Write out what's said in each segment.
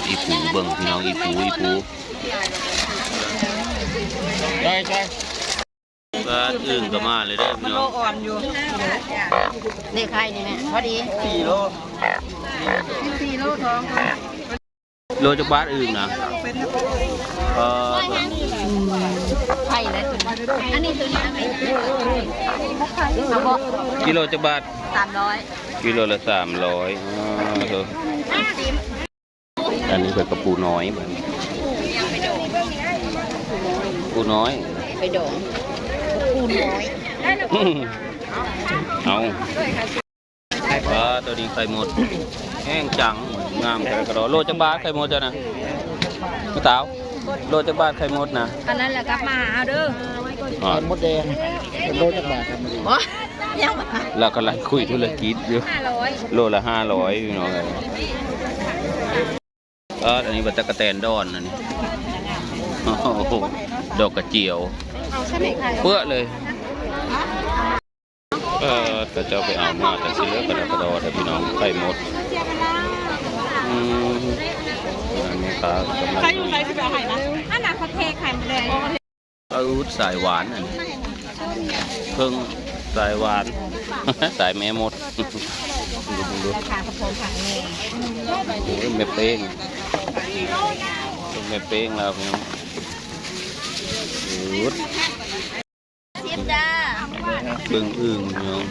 อีปูเบิ่งพี่น้องอีปูได้ก็อึ่งก็มาเลยเด้อพี่น้องอ่อนอยู่ในไข่นี่แม่พอดี4 โล4 โลทองโลจักบาทอึ่งนะไข่แล้วอันนี้ตัวนี้เอาบ่กิโลจักบาท300กิโลละ300อันนี้เป็นกระปูน้อยปูน้อยไปดองปูน้อยเอาตัวนี้ไข่หมดแห้งจังงามแต่กระโดดโลจักบาทไข่หมดจ้ะนะกระเต๋าโลจักบาทไข่หมดนะอันนั้นแหละกลับมาเอาเด้อไข่มดแดงโลจักบาทครับยังเรากำลังคุยธุรกิจอยู่โลละ500พี่น้องเลยอันนี้เป็นตะกะแตนดอนอันนี้ดอกกระเจียวเปื้อเลยก็จะไปเอามาแต่ซื้อกระดอแต่พี่น้องไข่หมดอันนี้ครับใครอยู่ไหนที่แบบไข่นะอันนั้นเขาเทไข่หมดเลยสายหวานเพิ่งสายหวานสายแม่หมดดูราคากระโปรงผักเนี่ยแม่เป้งแล้วพี่น้องชิมจ้าเบิ่งอึ่งพี่น้อง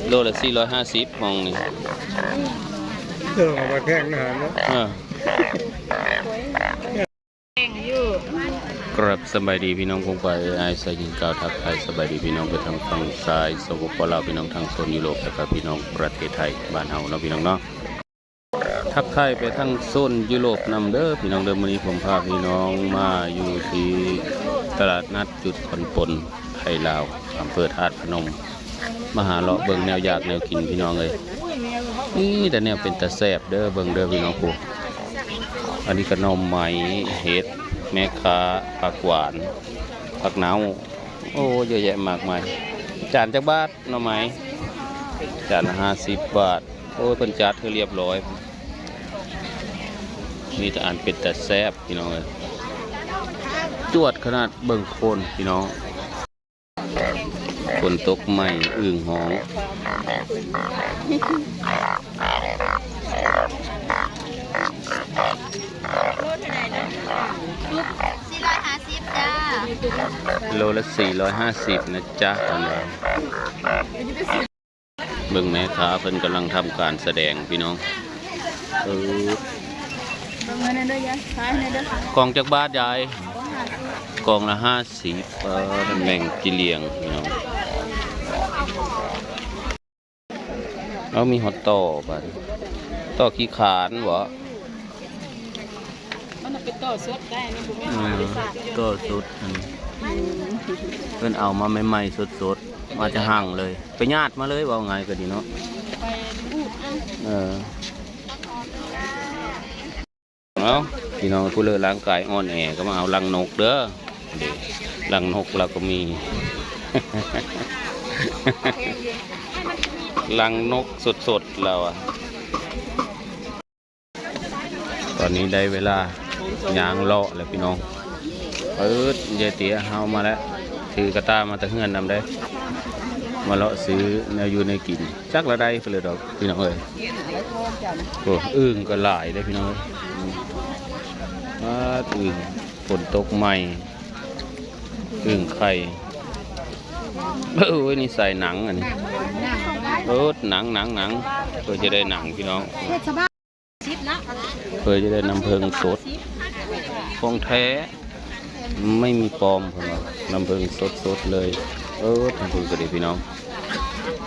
โลละ450มองนี่มาแพงนะฮะครับสบายดีพี่น้องคงไปไอ้สายยิงกาวทักไทยสบายดีพี่น้องไปทางฝั่งซ้ายสปปลาวพี่น้องทางโซนยุโรปและพี่น้องประเทศไทยบ้านเฮาเนาะพี่น้องเนาะทักไทยไปทางโซนยุโรปนำเด้อพี่น้องเดิมวันนี้ผมพาพี่น้องมาอยู่ที่ตลาดนัดจุดผ่อนปลนไทยลาวอำเภอธาตุพนมมาหาเลาะเบิ่งแนวอยากแนวกินพี่น้องเลยนี่แต่แนวเป็นตะแซ่บเด้อเบิ่งเด้อพี่น้องปู่อันนี้ก็นมไหมเห็ดแม่ค้าผักหวานผักหนาวโอ้เยอะแยะมากมายจานจักบาทหน่อไม้จานละ50 บาทโอ้ยเพิ่นจัดให้เรียบร้อยมีแต่อันเป็นแต่แซ่บพี่น้องเลยจวดขนาดเบิ่งโคนพี่น้องฝนตกใหม่อึ่งหองโลละ450นะจ๊ะตอนนี้เบิ่งแม่ค้าเพิ่นกำลังทำการแสดงพี่น้องกองจากบาทยายกองละ50แมงกิเลียงพี่น้องแล้วมีฮอตต่อบัดต่อขี้ขานวะมันเป็นต่อสดได้นี่บุ้งต่อสดเพิ่นเอามาใหม่ๆสดๆมาจะหั่งเลยไปญาติมาเลยว่าไงก็ดีเนาะไปพูดเอาพี่น้องผู้เลือร่างกายอ่อนแอก็มาเอาลังนกเด้อลังนกเราก็มีลังนกสดๆเราอะตอนนี้ได้เวลายางเลาะแล้วพี่น้องเยเตี๋ยเฮามาแล้วถือกระตามาตะเฮือนนำได้มาเลาะซื้อแนวอยู่ในกินจักละได้ไปเลยดอกพี่น้องเอ้ยโอ้อึ่งก็หลายได้พี่น้องอึ่งฝนตกใหม่อึ่งไข่นี่ใส่หนังอันนี้หนังเพื่อจะได้หนังพี่น้องเพื่อจะได้น้ำเพิงสดของแท้ไม่มีปลอมผมน้ำเพิงสดเลยน้ำเพิงก็ดีพี่น้อง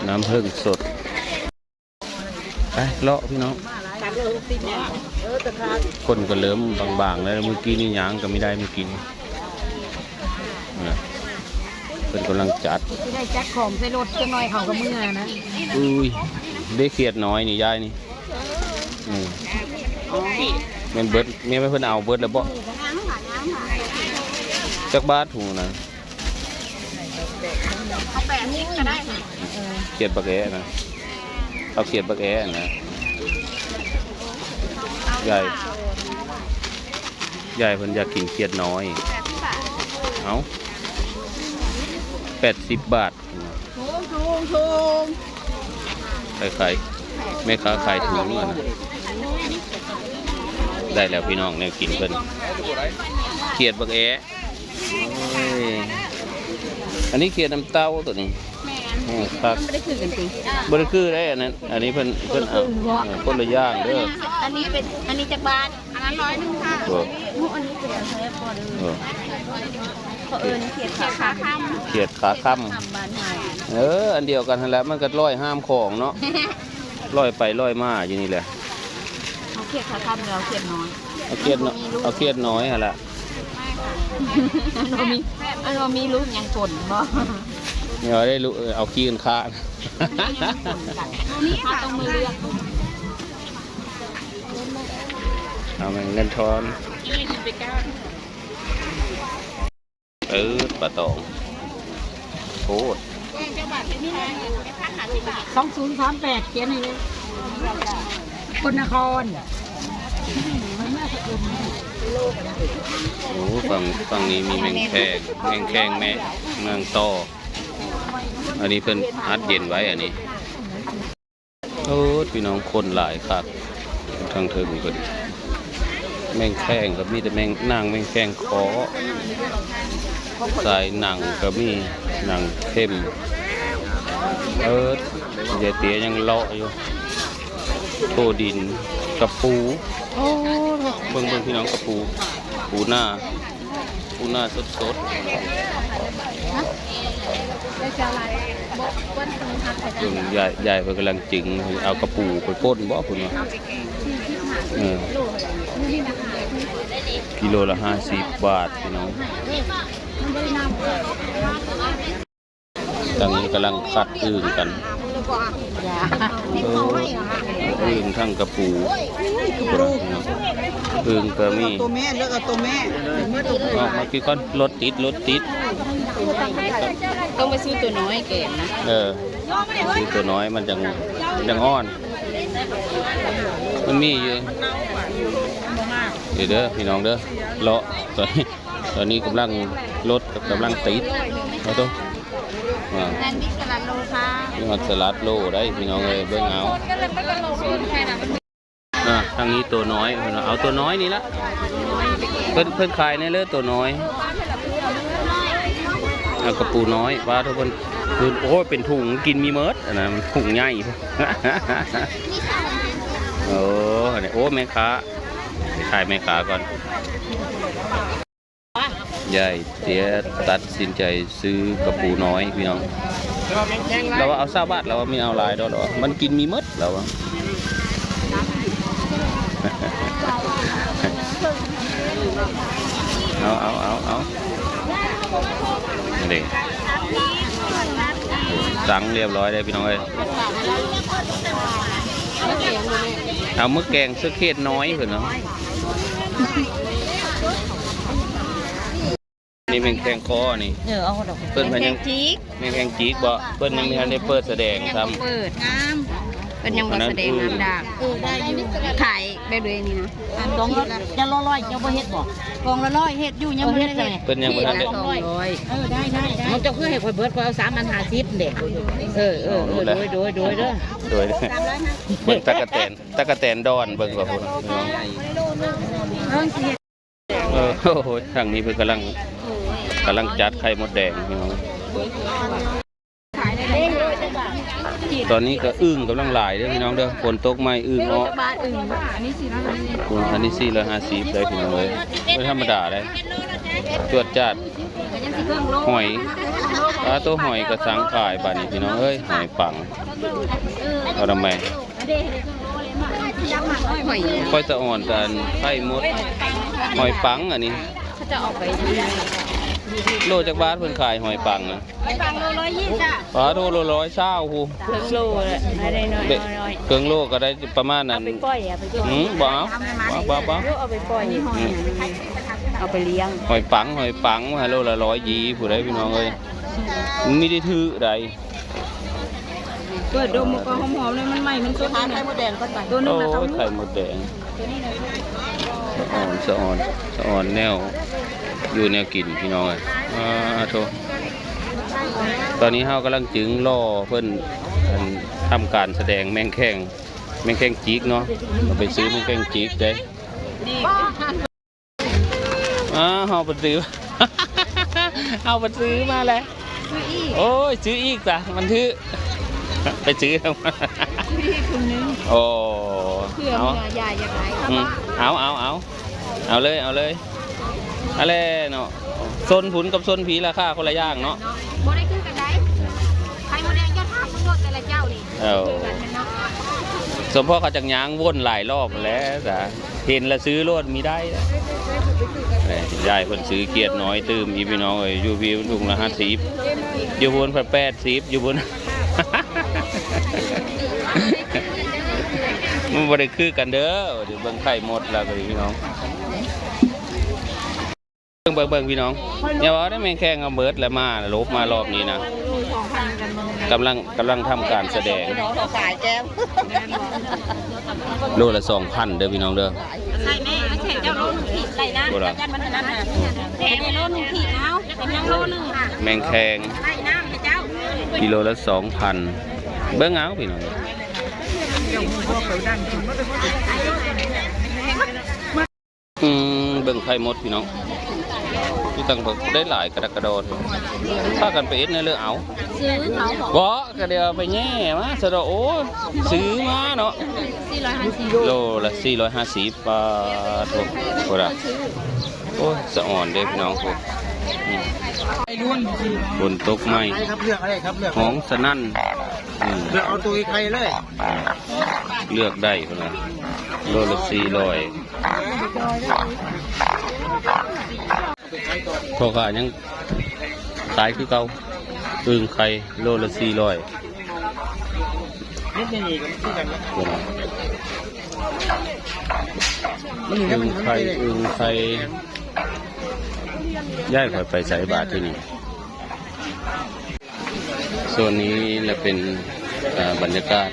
น้ำเพิงสดไปเลาะพี่น้องคนก็เริ่มบางๆแล้วเมื่อกี้นี่ยางก็ไม่ได้เมื่อกี้เป็นกำลังจัดได้จัดของใส่รถจะน้อยเขาก็เมื่อนะได้เขียดน้อยนี่ยายนี่เงินเบิร์ดเมียไม่เพิ่นเอาเบิร์ดแล้วบ่จักบาทถูกนะเอาแปะนี่ก็ได้เขียดบักแอนะเอาเขียดบักแอนะเอา ใหญ่ใหญ่เพิ่นอยากกินเขียดน้อยเอา80 บาท ถูก ขายแม่ค้าขายถุงเงินได้แล้วพี่น้องเนี่ยกินเพิ่นเขียดบักแอะโอ้ยอันนี้เขียดน้ำเต้าตัวนี้ครับ ไม่ได้คือกันจริง บริคือได้อันนั้นอันนี้เพิ่นเอาคนละอย่างเด้อ อันนี้จะบาทอันนั้น100ค่ะ ตัว อันนี้เป็นแซ่บพอเลย เออ เพราะเขียดขาค่ำ เขียดขาค่ำ บานหาย อันเดียวกันนั่นแหละมันก็ร้อยห้ามของเนาะร้อยไปร้อยมาอยู่นี่แหละ เขาเขียดขาค่ำเราเขียดน้อย เอาเขียดน้อยหั่นล่ะ เรามีลูกยังฝนบ่ เนี่ยได้รู้เอาขี้กันค้า นี่ค่ะต้องมือเลือก เอามันเงินทอนปลาตองโคตร 2038เขียนให้เลยคนนคร โอ้ฝั่งนี้มีแมงแคงแม่เมืองต่ออันนี้เพิ่นอัดเย็นไว้อันนี้โอ้พี่น้องคนหลายครับทางเทิงเพิ่นแมงแคงก็มีแต่แมงนางแมงแคงคอสายหนังก็มีหนังเข้มยายเตี๋ยยังเลาะอยู่โทดินกระปูเบิ่งพี่น้องกระปูหน้าสด ใหญ่เพิ่นกำลังจึงเอากระปูไปป่นบ่พุ่นว่ากิโลละ50 บาทพี่น้องตอนนี้กำลังคัดอึ่งกันอึ่งทั้งกระปูอึ่งก็มี ตัวแม่เลือกเอาตัวแม่ ออกมากี่ก้อนรถติด ต้องไปซื้อตัวน้อยเกมนะ ซื้อตัวน้อยมันจังอ้อนมันมีอยู่เดี๋ยวเด้อพี่น้องเด้อเลาะตอนนี้กำลังรถกำลังติดเอาตัวแซนด์วิชกระโลค่ะ นี่มันสลัดโลได้พี่น้องเลยเบิ่งเอาทางนี้ตัวน้อยเอาตัวน้อยนี่ละเพิ่นขายในเลือตัวน้อยเอากระปูน้อยว่าทุกคนคือโอ้เป็นถุงกินมีเมิร์ดนะมันถุงใหญ่โอ้แม่ค้าขายแม่ค้าก่อนยายเตี๋ยตัดสินใจซื้อกระปูน้อยพี่น้องเราว่าเอา20 บาทเราว่าไม่เอาลายดอกมันกินมีเมิร์ดเราว่าเอานี่สั่งเรียบร้อยได้พี่น้องเอ้ยเอามื้อแกงซื้อเขตน้อยเพิ่นเนาะนี่เป็นแกงคอนี่เอาดอก เพิ่นยังแกงจีกบ่เพิ่นยังไม่ทันได้เปิดแสดงทำเปิดงามเป็นยังบ่แสดงงามดากได้อยู่ขายแบบนี้นี่นะกองจะ100เจ้าบ่เฮ็ดบ่กองละ100เฮ็ดอยู่ยังบ่ได้เฮ็ด เพิ่นยังบ่ทันได้ได้มันจะคือให้ข่อยเบิดข่อยเอา3,050เด้โดยเด้อโดยเบิ่งตะกะแตนดอนเบิ่งว่าพุ่นโอ้โหทางนี้เพิ่นกำลังจัดไข่มดแดงพี่น้องตอนนี้ก็อึ่งกำลังหลายเด้อพี่น้องเด้อฝนตกใหม่อึ่งเนาะอันนี้450ได้พี่น้องเลยไม่ธรรมดาเลยจวดจัดหอยตัวหอยกระสังขายบาดนี้พี่น้องเอ้ยหอยปังเอาทำไมค่อยจะอ่อนกันไข่มดหอยปังอันนี้เขาจะออกไปโลจากบ้านเพิ่นขายหอยปังนะหอยปังโล120จ้ะปลาโล120ฮู้เครื่องโลเลยได้น้อยเครื่องโลก็ได้ประมาณนั้นไปปล่อยไปบ่เอาเอาไปปล่อยเอาไปเลี้ยงหอยปังว่าโลละ120ผู้ใดพี่น้องเอ้ยมันไม่ได้ถือใด เปิดดมก็หอมๆเลยมันใหม่มันสดไข่มดแดงก็ตัดตัวนึง โอ้ นะต้อง ยไข่มดแดงสะอ่อนแนวอยู่แนวกินพี่น้องเลยโทตอนนี้เฮากำลังจึงล่อเพิ่นทำการแสดงแมงแข้งจิกเนาะเราไปซื้อแมงแข้งจิกได้เฮาไปซื้อ เอาไปซื้อมาเลยโอ้ยซื้ออีกจ้ะมันถือไปซื้อทำไมโอ้เอาเอาเลยอะไรเนาะซนผุนกับซนผีราคาคนละอย่างเนาะโมได้คือกันได้ไข่มดแดงยอดท่ามันโดดแต่ละเจ้านี่สมพ่อเขาจังยางวนหลายรอบแล้วจ้ะเห็นแล้วซื้อรถมีได้ยายคนซื้อเกียรติน้อยตื้มอีพี่น้องเอ้ยยูพีถุงละ50อยู่บน80อยู่บน มันบ่ได้คือกันเด้อเดี๋ยวเบิ่งไข่หมดแล้วก็พี่น้องเบิ่งพี่น้องอย่าว่าได้แม่งแข่งเอาเบิดแล้วมาลบมารอบนี้นะกำลังทำการแสดงโลละ 2,000เด้อพี่น้องเด้อใช่แม่ไม่ใช่เจ้าโลนึงขีดไรนะจันมันนั้นน่ะแม่โลนึงขีดเอาเป็นยังโลนึงค่ะแมงแข่งไรน้ำให้เจ้ากิโลละ 2,000เบิ่งเอาพี่น้องเบิ่งไข่หมดพี่น้องที่ตั้งได้หลายกระโดดถ้ากันไปเอ็ดในเรื่องเอาซื้อเขาบอกก็เดี๋ยวไปแง่มาสะดอกโอ้ซื้อมาเนาะโลละ450 บาทโอ้โหโอ้สะอ่อนเด้พี่น้องโอ้บนตกไม้หองสนั่นเลือกเอาตัวไข่เลยเลือกได้คนละโลละ400พอขายังขายคือเก่าอึ่งไข่โลละ400อึ่งไข่ย้ายข่อยไปใส่บาทที่นี่โซนนี้จะเป็นบรรยากาศ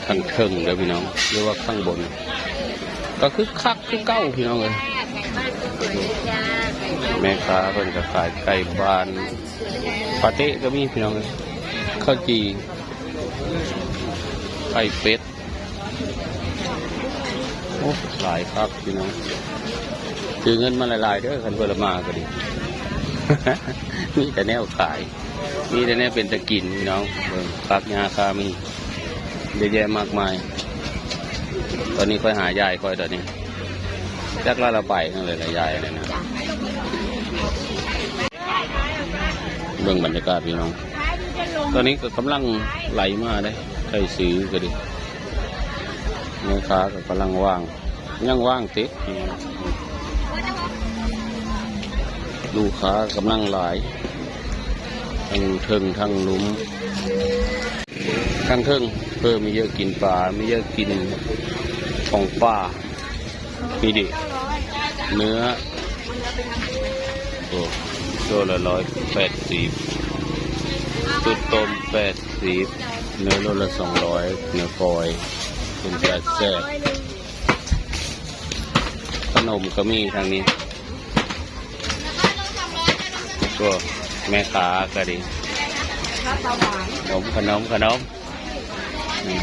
ข้างเทิงเด้อพี่น้องหรือว่าข้างบนก็คือคักคือเก้าพี่น้องเลยแม่ค้าเพิ่นก็ขายไก่บ้านปาเต้ก็มีพี่น้องเลยข้าวจีไก่เป็ดโอ้หลายครับพี่น้องถือเงินมาหลายๆเด้อคันเพิ่นมาก็ดี มีแต่แนวขายมีแต่แนวเป็นตะกินพี่น้องปักยาคามีเยอะแยะมากมายตอนนี้ค่อยหายายค่อยตอนนี้จักละละไปทั้งเลยละยายเลยนะเรื่องบรรยากาศพี่น้องตอนนี้ก็กำลังไหลมาได้ใครซื้อก็ดีแม่ค้าก็กำลังว่างยังว่างติดลูกค้ากำลังหลายทั้งเทิงทั้งลุ้มทั้งเทิงเพิ่มมีเยอะกินปลามีเยอะกินของป่ามีดิเนื้อตัวละ180จุดต้ม80เนื้อโลละ200เนื้อฟอยเป็นแซ่บขนมก็มีทางนี้ตัวแม่ค้าก็ดีขนม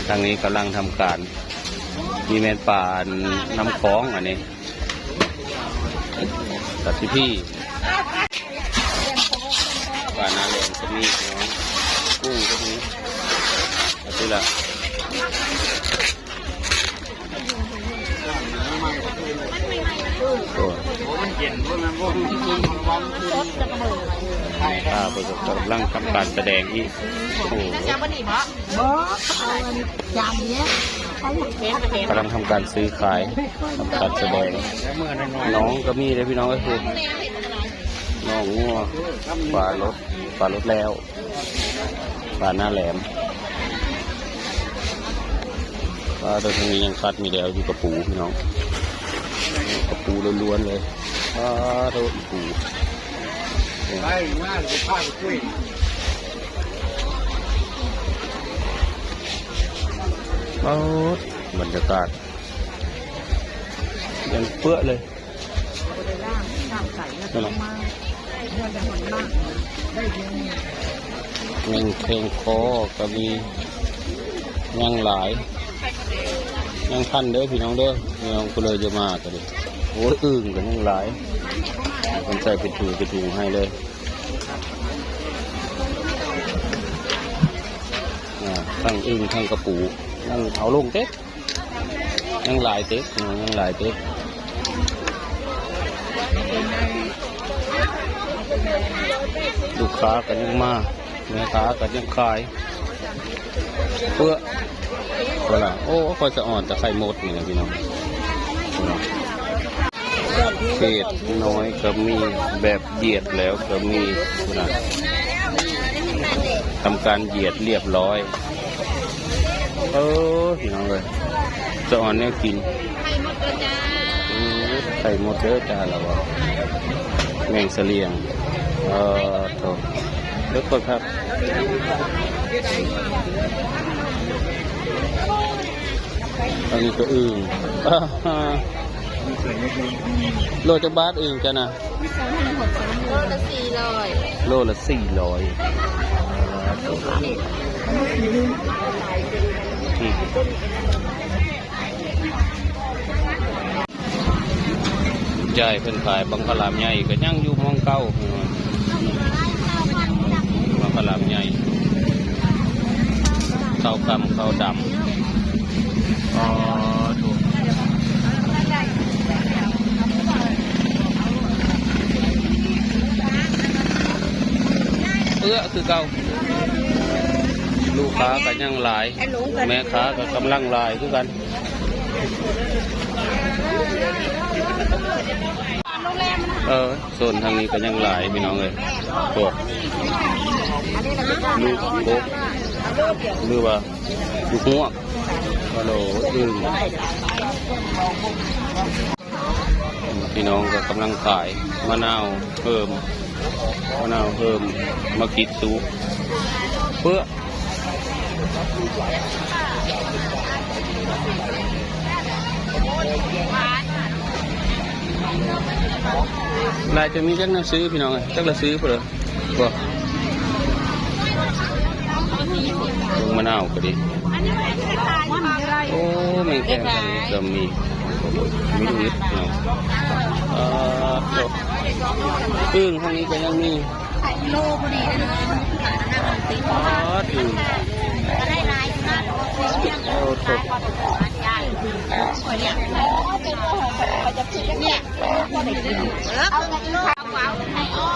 ทางนี้กำลังทำการมีแมนป่าน้ำคล้องอันนี้ตัดที่พี่ป่านาเหลนก็มีน้องกุ้งก็มีตัดที่ละกำลังทำการแสดงที่กำลังทำการซื้อขายทำการแสดงน้องก็มีเลยพี่น้องก็คือน้องงัวปลารถแล้วปลาหน้าแหลมปลาตัวนี้ยังคัดมีแล้วอยู่กระปูพี่น้องกระปูล้วนๆเลยปลาตัวปูไปมาหรือผ้าไปคุย เอาบรรยากาศยังเปื้อเลยยังเพลงคอก็มียังหลายยังทันเด้อพี่น้องเด้อพี่น้องก็เลยจะมากันดิโอ้ยอึ่งกันยังหลายคนใส่ไปถุงให้เลยทั้งอึ่งทั้งกระปูยังเอาลงเต๊กยังหลายเต๊กยังหลายเต๊กลูกค้ากันยังมาแม่ค้ากันยังขายเพื่อเวลาโอ้ค่อยจะอ่อนแต่ไข่หมดนี่นะพี่น้องเศษน้อยก็มีแบบเหยียดแล้วก็มีนะทำการเหยียดเรียบร้อยพี่น้องเลยจะอ่อนเนี่ยกินไข่หมดเด้อจ้าเราบอกแมงเสลียงโถเลิกก่อนครับอันนี้ก็อึ่งโลจะบาทอึ่งจ้ะนะโลละ400โลละ400ใหญ่เพิ่นขายบังคลามใหญ่ก็ยังอยู่มองเก้าบังคลามใหญ่ข้าวกำข้าวดำถูกคือเก่าลูกค้าก็ยังหลายแม่ค้าก็กำลังหลายคือกันส่วนทางนี้ก็ยังหลายพี่น้องเลยพวกลูกโบกหรือว่าลูกหัวฮัลโหลพี่น้องก็กำลังขายมะนาวเพิ่มมะกรีดสุกเพื่อลายจะมีจักหนังซื้อพี่น้องจักละซื้อเพื่อบ่ลงมะนาวก็ดีโอ้แมงแคงก็มีนิดพี่น้องอึ่งทางนี้ก็ยังมีโลพอดีนะอึ่งได้ลายมากโอ้โห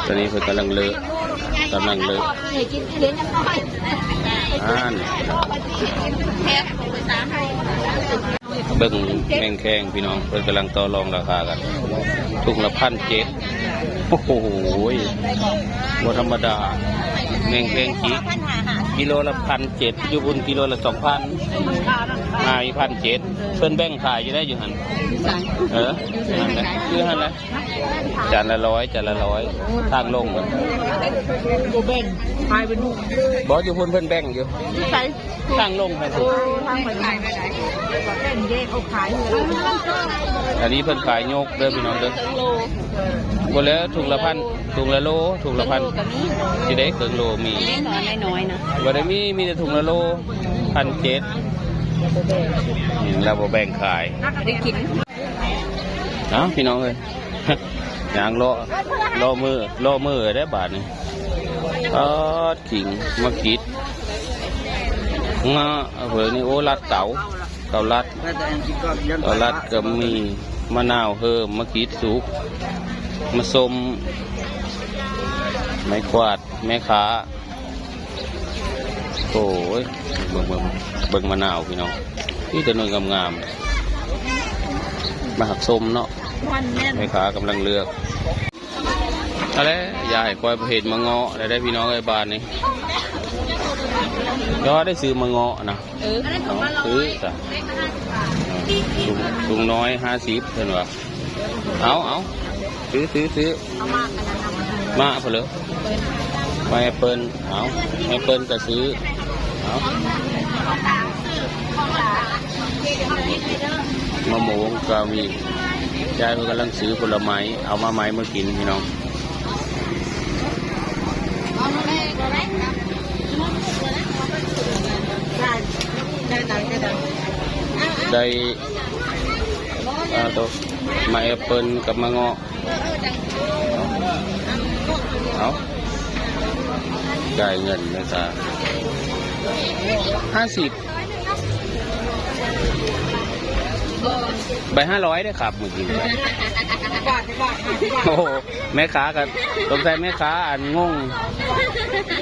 ตอนนี้เพิ่งกำลังเลิกเบิ่งแมงแคงพี่น้องเพิ่งกำลังต่อรองราคากันถุงละ1,700โอ้โหบ่ธรรมดาแมงแคงกิโลละ1,700อยู่บนกิโลละ2,000มาอี1,700เพิ่นแบ่งขายอยู่ได้อยู่หันนั่นแหละคือหันแหละจานละ100ทางลงกันบ่แบ่งขายเป็นลูกบ่อยู่เพิ่นแบ่งอยู่ทางลงไปสิทางไปขายไปไหนแบ่งแยกเอาขายอันนี้เพิ่นขายโยกเด้อพี่น้องเด้อบ่แล้วถุงละ1,000ถุงละโลถุงละ1,000สิได้ครึ่งโลมีน้อยๆนะบ่ได้มีแต่ถุงละโล1,700นี่เราบ่แบ่งขายได้กินพี่น้องเอ้ยอย่างรอมือได้บาทนี่ขิงมะกิดงาเผื่อนี่โอ้ลัดเต่าลัดก็มีมะนาวเพิ่มมะกิดสุกมะส้มไม้กวาดแม่ค้าโอ้ยเบิ่งมะนาวพี่น้องนี่แต่หน่วยงามมาหักส้มเนาะแม่ค้ากำลังเลือกอะไรยายคอยเห็นมะเงาะได้พี่น้องไอ้บ้านนี่ก็ได้ซื้อมะเงาะนะซื้อจ้ะถุงน้อย50เท่านั้นวะเอาซื้อมาเพื่อไม่เปิ้ลเอาไม่เปิ้ลก็ซื้อเอา มะม่วงก็มียายเพิ่นกำลังซื้อผลไม้เอามาไม้มากินพี่น้องได้ตัวมาแอปเปิลกับมะเงาะเอาจ่ายเงินนะจ๊ะ50ใบ500ได้ครับเมื่อกี้โอ้โหแม่ค้ากันสงสัยแม่ค้าอันงง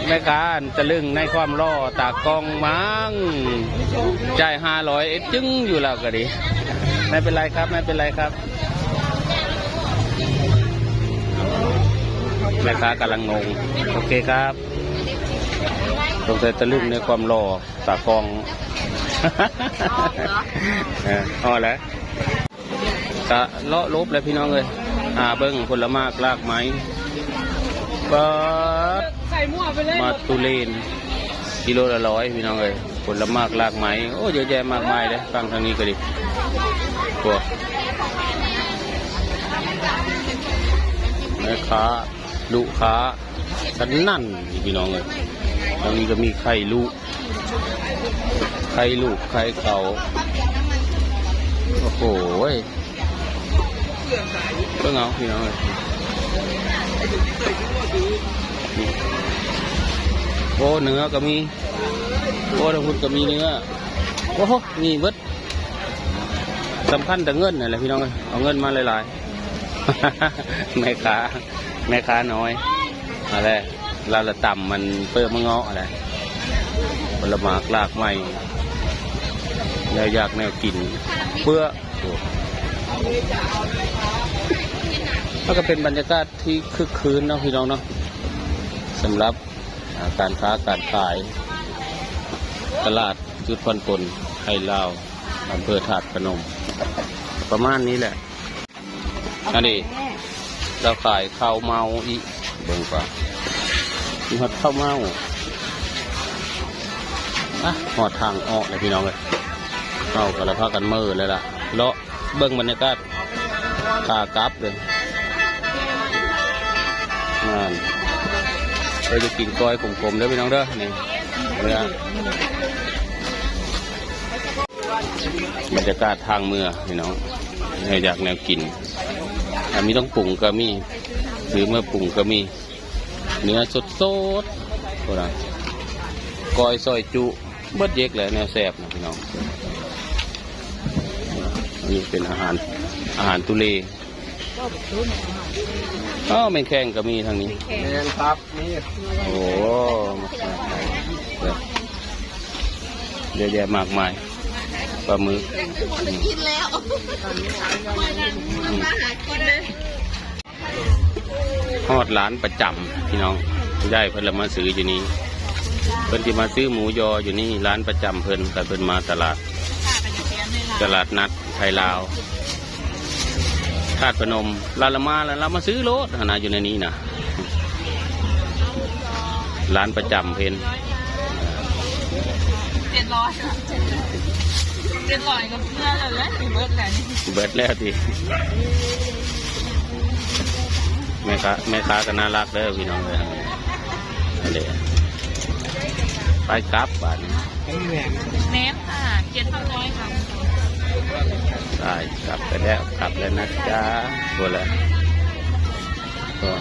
แม่ค้าอันตะลึงในความล่อตากล้องมั้งจ่าย500เอ็ดจึ้งอยู่แล้วก็ดีไม่เป็นไรครับไม่เป็นไรครับแม่ค้ากำลังงงโอเคครับสงสัยตะลึงในความล่อตากล้องอ๋อแล้วกะเลาะลบเลยพี่น้องเลยเบิ้งผลไม้ลากไม้เปิดมาตุเลนกิโลละ100พี่น้องเลยผลไม้ลากไม้โอ้เยอะแยะมากมายเลยฟังทางนี้ก็ดีพวกแม่ค้าลูกค้าฉันนั่นพี่น้องเลยตรงนี้ก็มีไข่ลูกไข่เขาโอ้โหเพิ่งเอาพี่น้องเลยโอ้เนื้อก็มีโอ้ทั้งหมดก็มีเนื้อโอ้โหนี่เบิดสำคัญแต่เงินนี่แหละพี่น้องเลยเอาเงินมาหลายๆแม่ค้าน้อยอะไรเราละต่ำมันเปิดมะเงาะอะไรผลไม้ลากไม้แนวอยากแนวกินเพื่อก็เป็นบรรยากาศที่คึกคืนเนาะพี่น้องเนาะสำหรับการค้าการขายตลาดจุดผ่อนปลนไทยลาวอำเภอถาดพนมประมาณนี้แหละนั่นดิเราขายข้าวเมาอีกเบิ่งป่ะมีฮอดข้าวเมาหอดทางออกเลยพี่น้องเลยเอากระพากันมือเลยล่ะเลาะเบิ่งบรรยากาศขากลับเลยนั่นเราจะกินก้อยขมๆเด้อพี่น้องเด้อนี่บรรยากาศทางเมืองพี่น้องอยากแนวกินมีต้องปรุงก็มีหรือเมื่อปรุงก็มีเนื้อสดๆโบราณก้อยซอยจุเบิดเยกเลยแนวแซ่บนะพี่น้องนี่เป็นอาหารตุเลแมงแข้งก็มีทางนี้แมงครับนี่โอ้เยอะแยะมากมายปลาหมึกกินแล้วทอดร้านประจำพี่น้องได้เพิ่นละมาซื้ออยู่นี่เพิ่นที่มาซื้อหมูยออยู่นี่ร้านประจำเพิ่นแต่เพิ่นมาตลาดนัดไทยลาวธาตุพนมลาละมาแล้วเรามาซื้อรถนะอยู่ในนี้นะร้านประจำเพิ่น700กับเพื่อนเลยเบิดแล้วทีแม่ค้าก็น่ารักเด้อพี่น้องเลยอะไรไปกลับบ้านแหนมค่ะ700ค่ะได้กลับไปแล้วกลับแล้วนะจ๊ะตัวละก็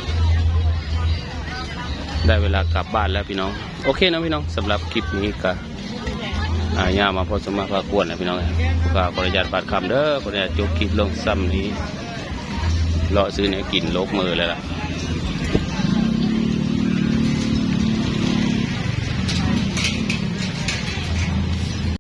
ได้เวลากลับบ้านแล้วพี่น้องโอเคนะพี่น้องสำหรับคลิปนี้ก็ย่ามาพอสมมาพากวนนะพี่น้องก็ขออนุญาตบาดคำเด้อขออนุญาตจบคลิปลงซ้ำนี้เลาะซื้อเนี่ยกินลบมือเลยล่ะ